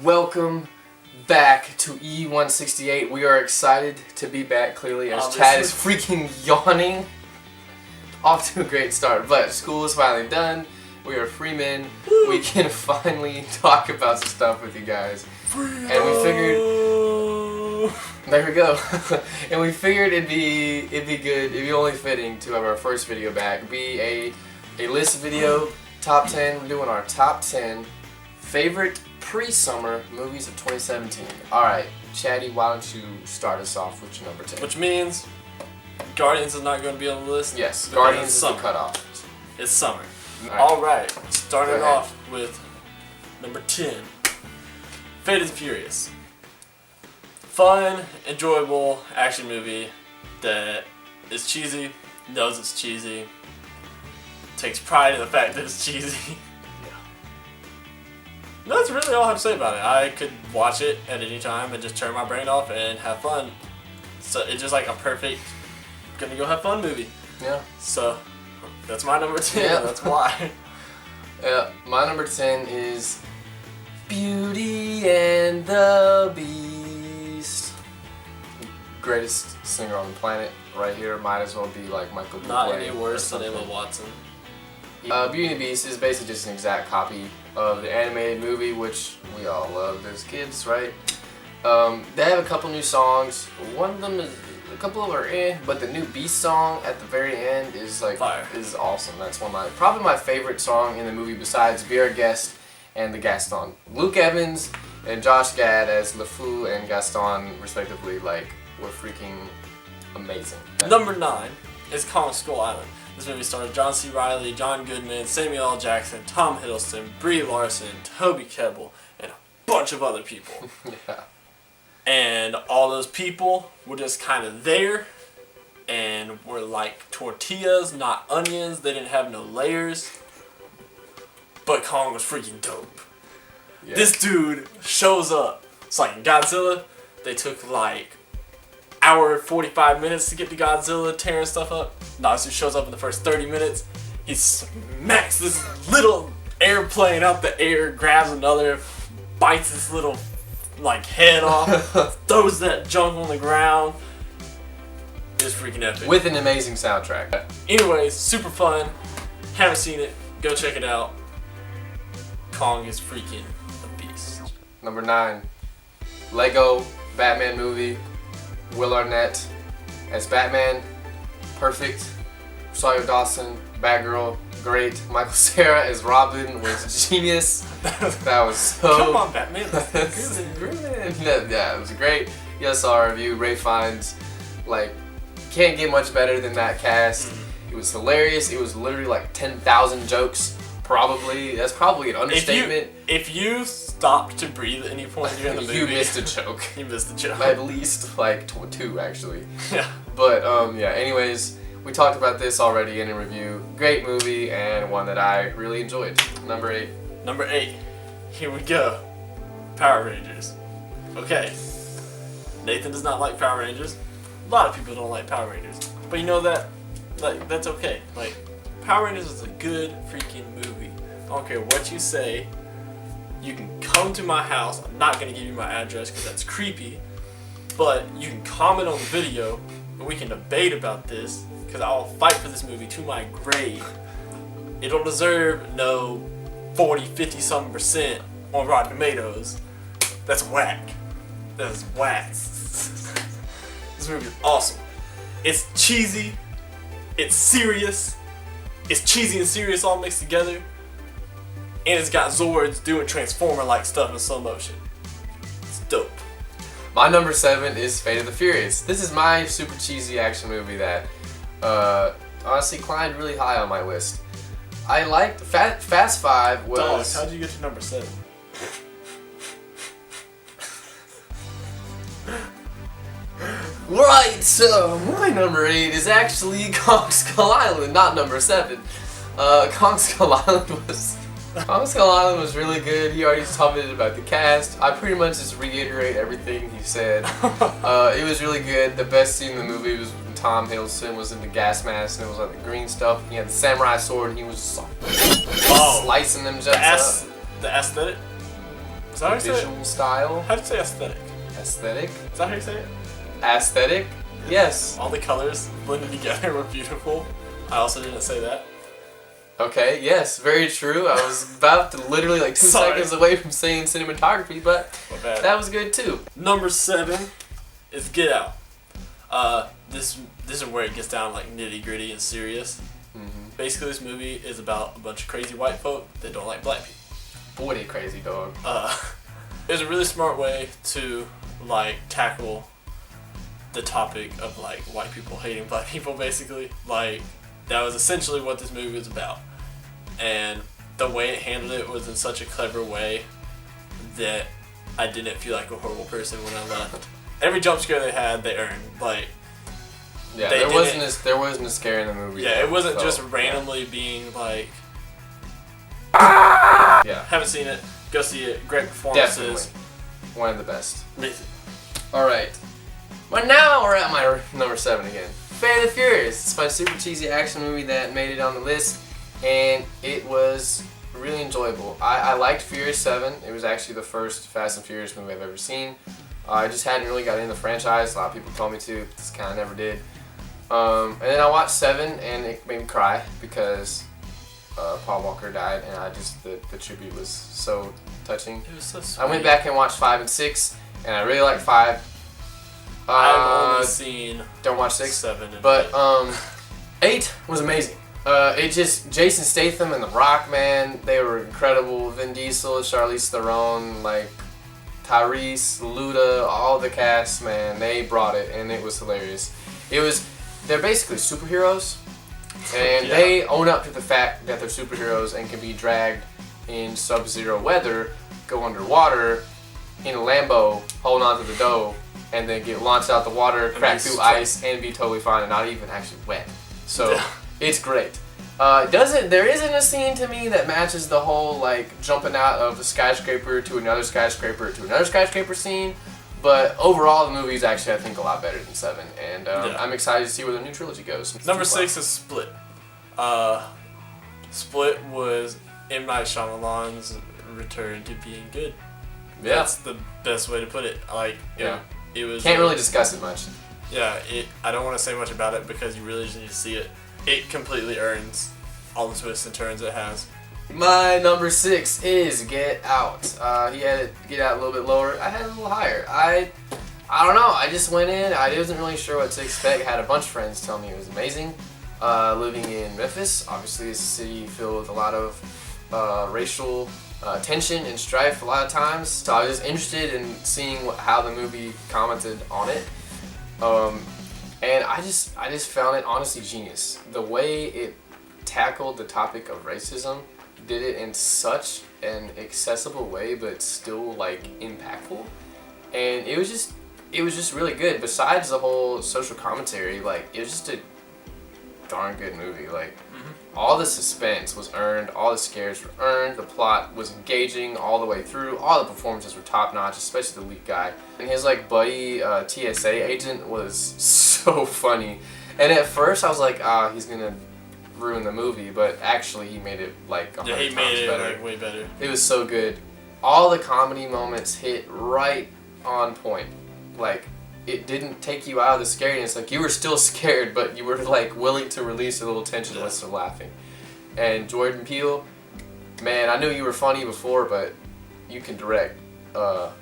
Welcome back to E168. We are excited to be back, clearly, as Chad is freaking yawning. Off to a great start, but school is finally done. We are free men. Woo. We can finally talk about some stuff with you guys. Freedom. And we figured, there we go. And we figured it'd be good, it'd be only fitting to have our first video back be a list video, top 10. We're doing our top 10 favorite pre-summer movies of 2017. Alright, Chatty, why don't you start us off with your number 10? Which means Guardians is not going to be on the list. Yes, Guardians is the cutoff. It's summer. Alright, starting off with number 10. Fate of the Furious. Fun, enjoyable action movie that is cheesy, knows it's cheesy, takes pride in the fact that it's cheesy. That's really all I have to say about it. I could watch it at any time and just turn my brain off and have fun. So it's just like a perfect gonna go have fun movie. Yeah. So that's my number 10. Yeah. That's why. Yeah, my number 10 is Beauty and the Beast. Greatest singer on the planet right here. Might as well be like Michael Bublé. Not any worse than Emma Watson. Beauty and the Beast is basically just an exact copy of the animated movie, which we all loved as kids, right? They have a couple new songs. One of them is, a couple of them are but the new Beast song at the very end is like fire. Is awesome. That's probably my favorite song in the movie besides Be Our Guest and the Gaston. Luke Evans and Josh Gad as LeFou and Gaston, respectively, like were freaking amazing. Number 9 is Kong Skull Island. This movie stars John C. Reilly, John Goodman, Samuel L. Jackson, Tom Hiddleston, Brie Larson, Toby Kebbell, and a bunch of other people. Yeah. And all those people were just kind of there and were like tortillas, not onions. They didn't have no layers. But Kong was freaking dope. Yeah. This dude shows up. It's like in Godzilla, they took like hour 45 minutes to get to Godzilla tearing stuff up. Nazu shows up in the first 30 minutes. He smacks this little airplane out the air, grabs another, bites his little like head off, throws that junk on the ground. It's freaking epic. With an amazing soundtrack. Anyways, super fun. Haven't seen it, go check it out. Kong is freaking a beast. Number 9, Lego Batman movie. Will Arnett as Batman, perfect. Rosario Dawson, Batgirl, great. Michael Cera as Robin was genius. That was so. Come on, Batman. Yeah, it was great. Yes, our review. Ray Fiennes, like, can't get much better than that cast. It was hilarious. It was literally like 10,000 jokes. Probably. That's probably an understatement. If you stopped to breathe at any point during the movie, you missed a joke. You missed a joke. At least like 2 actually. Yeah. But yeah. Anyways, we talked about this already in a review. Great movie and one that I really enjoyed. Number 8. Number 8. Here we go. Power Rangers. Okay. Nathan does not like Power Rangers. A lot of people don't like Power Rangers. But you know that, like, that's okay. Like, Power Rangers is a good freaking movie. I don't care what you say. You can come to my house. I'm not going to give you my address because that's creepy. But you can comment on the video and we can debate about this because I'll fight for this movie to my grave. It don't deserve no 40, 50 something % on Rotten Tomatoes. That's whack. That's whack. This movie is awesome. It's cheesy. It's serious. It's cheesy and serious all mixed together. And it's got Zords doing Transformer-like stuff in slow motion. It's dope. My number 7 is Fate of the Furious. This is my super cheesy action movie that honestly climbed really high on my list. I liked Fast 5 was... Dog, how'd you get to number 7? Right, so my number 8 is actually Kong Skull Island, not number 7. Kong Skull Island was really good. He already commented about the cast. I pretty much just reiterate everything he said. It was really good. The best scene in the movie was when Tom Hiddleston was in the gas mask and it was like the green stuff. He had the samurai sword and he was just slicing them just up. The aesthetic? Is that how you say it? visual style. How do you say aesthetic? Aesthetic. Is that how you say it? Aesthetic. Yes. All the colors blended together were beautiful. I also didn't say that. Okay, yes, very true. I was about to literally like 2 Sorry. seconds away from saying cinematography, but My bad. that was good too. Number 7 is Get Out. This is where it gets down like nitty gritty and serious. Mm-hmm. Basically, this movie is about a bunch of crazy white folk that don't like black people. Boy, they crazy dog. It was a really smart way to like tackle the topic of like white people hating black people. Basically, like that was essentially what this movie was about, and the way it handled it was in such a clever way that I didn't feel like a horrible person when I left. Every jump scare they had, they earned. Like, Yeah, they there wasn't a scare in the movie. yeah, it wasn't just yeah. randomly being like, Yeah, haven't seen it, go see it. Great performances. definitely one of the best. Amazing. All right, but now we're at my number 7 again. Fast and Furious. It's my super cheesy action movie that made it on the list, and it was really enjoyable. I liked Furious 7. It was actually the first Fast and Furious movie I've ever seen. I just hadn't really got into the franchise. A lot of people told me to, just kind of never did. And then I watched 7, and it made me cry because Paul Walker died, and I just the tribute was so touching. It was so sweet. I went back and watched 5 and 6, and I really liked 5. I've only seen Don't watch 6. 7 and But 8 was amazing. It just Jason Statham and The Rock, man, they were incredible. Vin Diesel, Charlize Theron, like Tyrese, Luda, all the cast, man, they brought it, and it was hilarious. They're basically superheroes, and Yeah. they own up to the fact that they're superheroes and can be dragged in sub-zero weather, go underwater in a Lambo, hold on to the dough, and then get launched out the water, crack through ice, and be totally fine and not even actually wet. So Yeah. it's great. There isn't a scene to me that matches the whole like jumping out of a skyscraper to another skyscraper scene, but overall the movie is actually I think a lot better than 7, and Yeah. I'm excited to see where the new trilogy goes. Number 6 is Split. Split was M. Night Shyamalan's return to being good. Yeah. That's the best way to put it. Like, Yeah. it was. Can't really discuss it much. Yeah, I don't want to say much about it because you really just need to see it. It completely earns all the twists and turns it has. My number 6 is Get Out. He had it Get Out a little bit lower. I had it a little higher. I don't know. I just went in. I wasn't really sure what to expect. I had a bunch of friends tell me it was amazing. Living in Memphis, obviously, it's a city filled with a lot of racial tension and strife a lot of times. So I was just interested in seeing how the movie commented on it. And I just found it honestly genius. The way it tackled the topic of racism, did it in such an accessible way, but still like impactful. And it was just really good. Besides the whole social commentary, like it was just a darn good movie. Like all the suspense was earned, all the scares were earned, the plot was engaging all the way through, all the performances were top notch, especially the lead guy. And his like buddy TSA agent was so funny. And at first I was like, he's gonna ruin the movie, but actually he made it like 100 Yeah, he made it better. like way better. It was so good. All the comedy moments hit right on point. Like it didn't take you out of the scariness. Like you were still scared, but you were like willing to release a little tension with some laughing. And Jordan Peele, man, I knew you were funny before, but you can direct.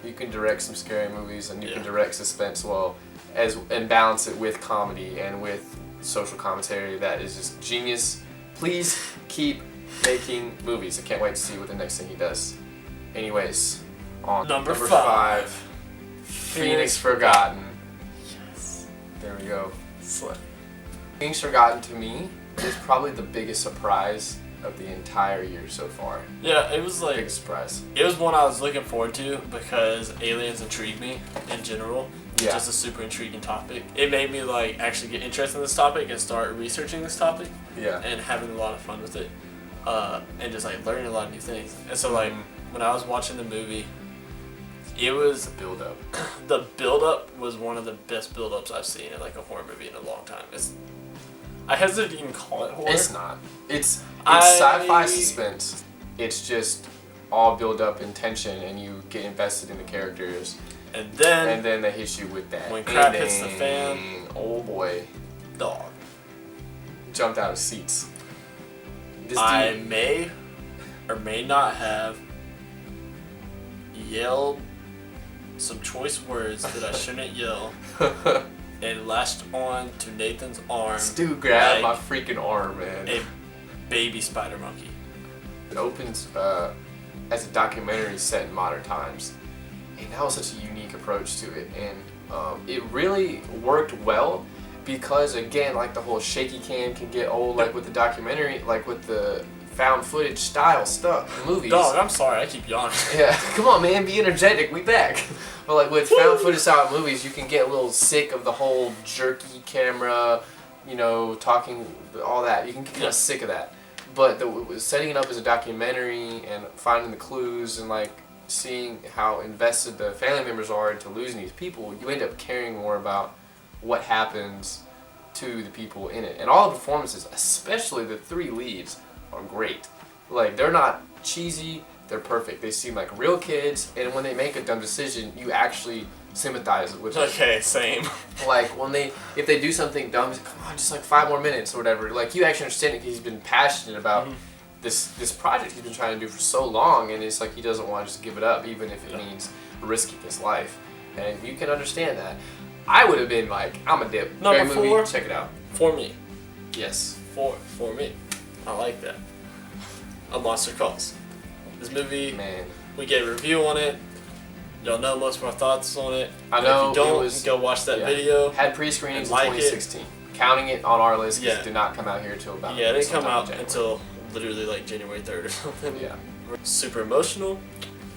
You can direct some scary movies, and you can direct suspense well, and balance it with comedy and with social commentary. That is just genius. Please keep making movies. I can't wait to see what the next thing he does. Anyways, on Number 5. Phoenix Forgotten. Yes. There we go. Slut. Phoenix Forgotten to me is probably the biggest surprise of the entire year so far. Yeah, it was like Biggest surprise. it was one I was looking forward to because aliens intrigued me in general. Yeah. Just a super intriguing topic. It made me like actually get interested in this topic and start researching this topic Yeah. and having a lot of fun with it. And just like learning a lot of new things. And so like when I was watching the movie, it was Build up. the build up was one of the best build ups I've seen in like a horror movie in a long time. I hesitate to even call it horror. It's not. It's I- sci-fi suspense. It's just all build up in tension and you get invested in the characters. And then they hit you with that. when crap hits the fan, oh boy, dog. Jumped out of seats. I may or may not have yelled some choice words that I shouldn't yell and latched on to Nathan's arm. This dude grabbed my freaking arm, man. A baby spider monkey. It opens as a documentary set in modern times, and that was such a unique approach to it, and it really worked well because, again, like the whole shaky cam can get old, like with the documentary, like with the found footage style stuff, movies. Dog, I'm sorry, I keep yawning. Yeah, come on, man, be energetic. We back. But like with found footage style movies, you can get a little sick of the whole jerky camera, you know, talking, all that. You can get kind of sick of that. But setting it up as a documentary and finding the clues and like seeing how invested the family members are into losing these people, you end up caring more about what happens to the people in it. And all the performances, especially the three leads, are great. Like, they're not cheesy, they're perfect. They seem like real kids, and when they make a dumb decision, you actually sympathize with them. Okay, same. Like, if they do something dumb, come on, just like 5 more minutes or whatever. Like, you actually understand it because he's been passionate about this project he's been trying to do for so long, and it's like he doesn't want to just give it up, even if it means risking his life. And you can understand that. I would have been like, I'm a dip. Number Great 4, movie, check it out. For me. Yes. For me. I like that. A Monster Calls. This movie, Man. we gave a review on it. Y'all know most of our thoughts on it. I know. If you don't, go watch that video. Had pre-screenings in like 2016. Counting it on our list because Yeah. it did not come out here until about. Yeah, it didn't come sometime in out January. until literally like January 3rd or something. Yeah. Super emotional.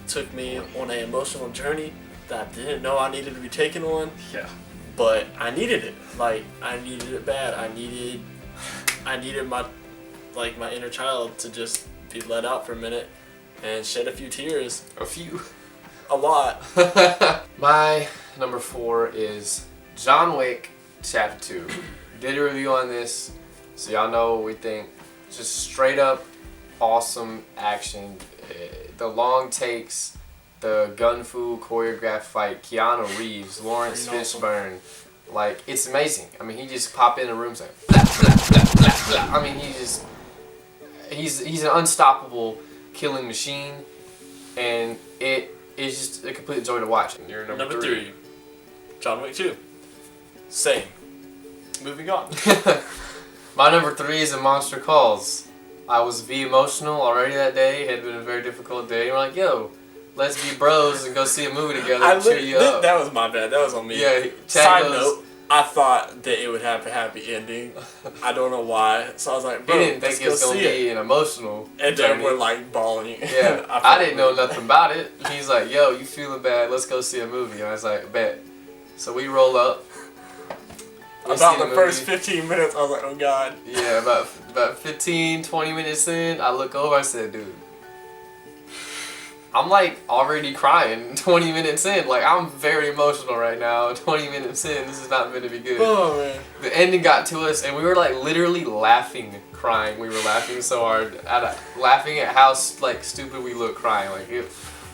Took me on an emotional journey that I didn't know I needed to be taken on. Yeah. But I needed it. Like, I needed it bad. I needed my inner child to just be let out for a minute and shed a few tears. A few. A lot. My number 4 is John Wick Chapter 2. Did a review on this, so y'all know what we think. Just straight up awesome action. The long takes, the gun fu choreographed fight, Keanu Reeves, Lawrence Fishburne. Like, it's amazing. I mean, he just pop in a room saying, blah, blah, blah, blah, blah. I mean, he's an unstoppable killing machine, and it is just a complete joy to watch. And you're number 3. John Wick 2. Same. Moving on. My number 3 is A Monster Calls. I was emotional already that day. It had been a very difficult day. We're like, yo, let's be bros and go see a movie together and cheer you up. That was my bad. That was on me. Yeah. Side note, I thought that it would have a happy ending. I don't know why. So I was like, bro, he didn't think it was going to be an emotional and journey. then we're like bawling. Yeah. I didn't know nothing about it. He's like, yo, you feeling bad? Let's go see a movie. And I was like, bet. So we roll up. About the first 15 minutes, I was like, oh God. Yeah, about 15, 20 minutes in, I look over, I said, dude, I'm like already crying 20 minutes in. Like, I'm very emotional right now. 20 minutes in, this is not meant to be good. Oh, man. The ending got to us, and we were like literally laughing, crying. We were laughing so hard, laughing at how like stupid we look crying. Like,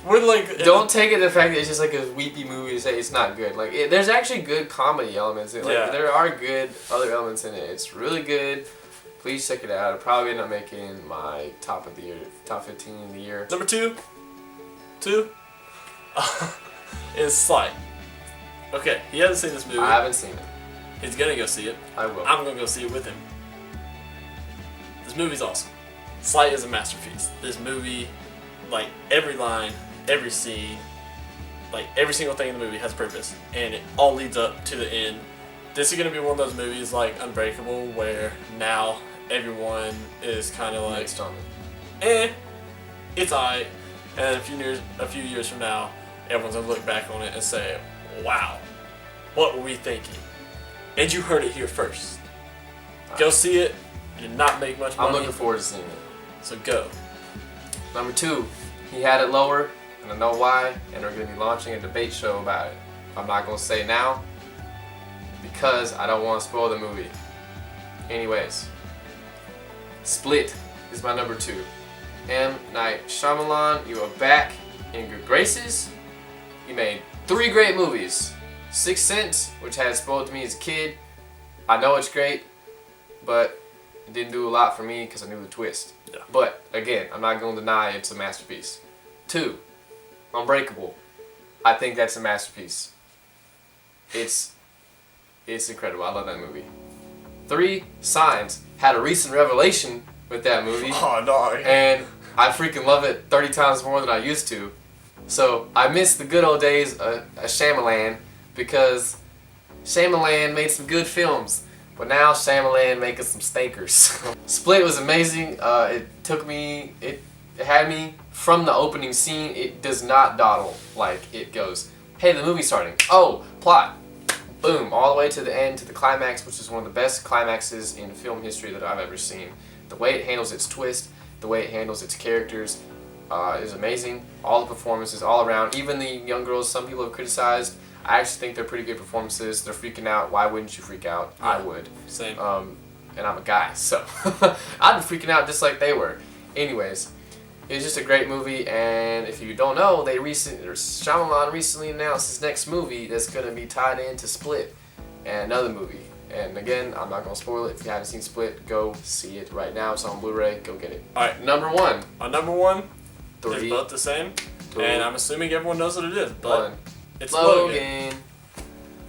we're like, don't take it the fact that it's just like a weepy movie to say it's not good. Like, there's actually good comedy elements in it. Like, yeah. There are good other elements in it. It's really good. Please check it out. It'll probably end up making my top 15 in the year. Number 2 is Sly. Okay, he hasn't seen this movie. I haven't seen it. He's gonna go see it. I will. I'm gonna go see it with him. This movie's awesome. Sly is a masterpiece. This movie, like every line, every scene, like every single thing in the movie has purpose, and it all leads up to the end. This is gonna be one of those movies like Unbreakable, where now everyone is kind of like, it's alright, and a few years from now, everyone's gonna look back on it and say, wow, what were we thinking? And you heard it here first. Go see it. You did not make much money. I'm looking forward to seeing it. So go. Number 2, he had it lower, and I know why, and we're going to be launching a debate show about it. I'm not going to say now, because I don't want to spoil the movie. Anyways, Split is my number 2. M. Night Shyamalan, you are back in good graces. You made 3 great movies. Sixth Sense, which had spoiled me as a kid. I know it's great, but it didn't do a lot for me because I knew the twist. Yeah. But again, I'm not going to deny it's a masterpiece. 2. Unbreakable. I think that's a masterpiece. It's incredible. I love that movie. 3. Signs. Had a recent revelation with that movie. Oh, no. And I freaking love it 30 times more than I used to. So I miss the good old days of Shyamalan because Shyamalan made some good films. But now Shyamalan making some stinkers. Split was amazing. It had me from the opening scene. It does not dawdle like it goes, hey, the movie's starting. Oh, plot. Boom, all the way to the end, to the climax, which is one of the best climaxes in film history that I've ever seen. The way it handles its twist, the way it handles its characters is amazing. All the performances all around, even the young girls some people have criticized, I actually think they're pretty good performances. They're freaking out. Why wouldn't you freak out? Yeah, I would. Same. And I'm a guy, so I'd be freaking out just like they were. Anyways, it was just a great movie, and if you don't know, Shyamalan recently announced his next movie that's going to be tied into Split and another movie. And again, I'm not going to spoil it. If you haven't seen Split, go see it right now. It's on Blu-ray. Go get it. Alright. Number 1. Number 1 3. is both the same, 2. and I'm assuming everyone knows what it is, but 1. it's Logan.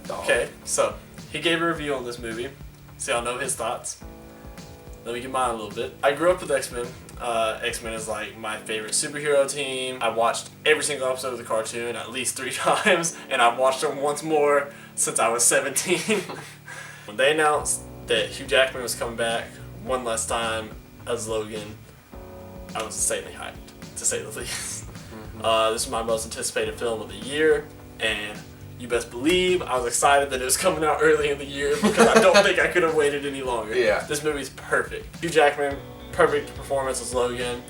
Logan. Okay, so he gave a review on this movie, so y'all know his thoughts. Let me give mine a little bit. I grew up with X-Men. X-Men is like my favorite superhero team. I watched every single episode of the cartoon at least 3 times, and I've watched them once more since I was 17. When they announced that Hugh Jackman was coming back one last time as Logan, I was insanely hyped, to say the least. This was my most anticipated film of the year, and you best believe I was excited that it was coming out early in the year because I don't think I could have waited any longer. Yeah. This movie's perfect. Hugh Jackman, perfect performance as Logan.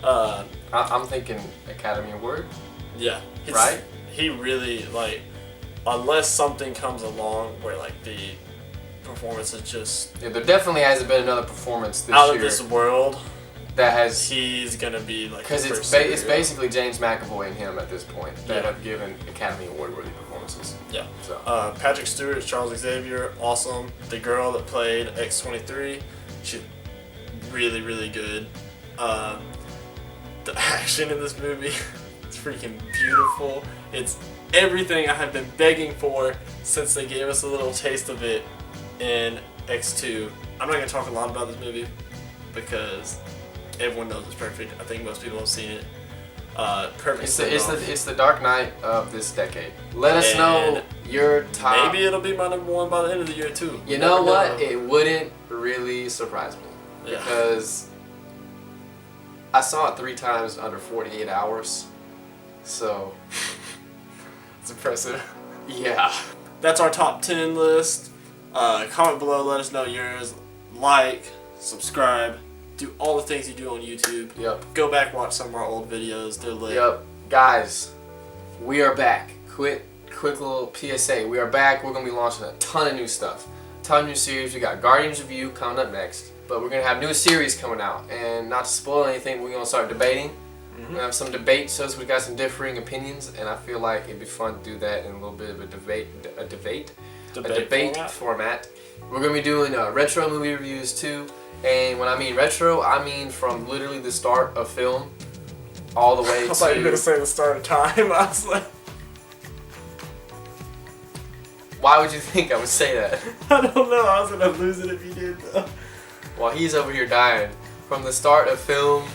I'm thinking Academy Award. Yeah. Right? He really, like, unless something comes along where, like, the performance is just... Yeah, there definitely hasn't been another performance this out year of this world. that has... He's gonna be, like, Because it's basically James McAvoy and him at this point that have given Academy Award-worthy performances. Yeah. So. Patrick Stewart, Charles Xavier, awesome. The girl that played X-23, she's really, really good. The action in this movie is freaking beautiful. It's everything I have been begging for since they gave us a little taste of it in X2. I'm not going to talk a lot about this movie because everyone knows it's perfect. I think most people have seen it. Perfect. It's the Dark Knight of this decade. Let us know your top. Maybe it'll be my number 1 by the end of the year too. You know what? It wouldn't really surprise me because I saw it 3 times under 48 hours. So it's impressive. Yeah. That's our top 10 list. Comment below, let us know yours. Like, subscribe, do all the things you do on YouTube. Yep. Go back, watch some of our old videos. They're lit. Yep. Guys, we are back. Quick little PSA. We are back. We're going to be launching a ton of new stuff. A ton of new series. We got Guardians Review coming up next. But we're going to have new series coming out. And not to spoil anything, we're going to start debating. We're going to have some debate shows. We got some differing opinions. And I feel like it'd be fun to do that in a little bit of a debate format. We're going to be doing retro movie reviews too. And when I mean retro, I mean from literally the start of film all the way to... I thought you were going to say the start of time. I was like... Why would you think I would say that? I don't know. I was going to lose it if you did though. While he's over here dying. From the start of film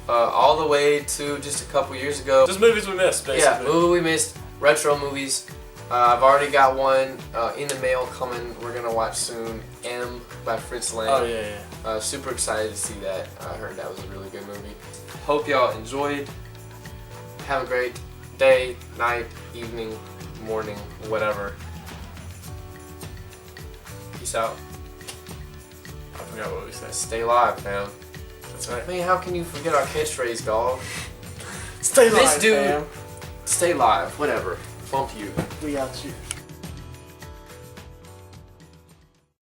all the way to just a couple years ago. Just movies we missed, basically. Yeah, movie we missed. Retro movies. I've already got one in the mail coming. We're going to watch soon. M by Fritz Lang. Oh, yeah. Super excited to see that. I heard that was a really good movie. Hope y'all enjoyed. Have a great day, night, evening, morning, whatever. Peace out. I forgot what we said. Stay live, fam. That's right. Man, how can you forget our catchphrase, dog? Stay live, This dude, fam. stay live, whatever. Bump you. We got you.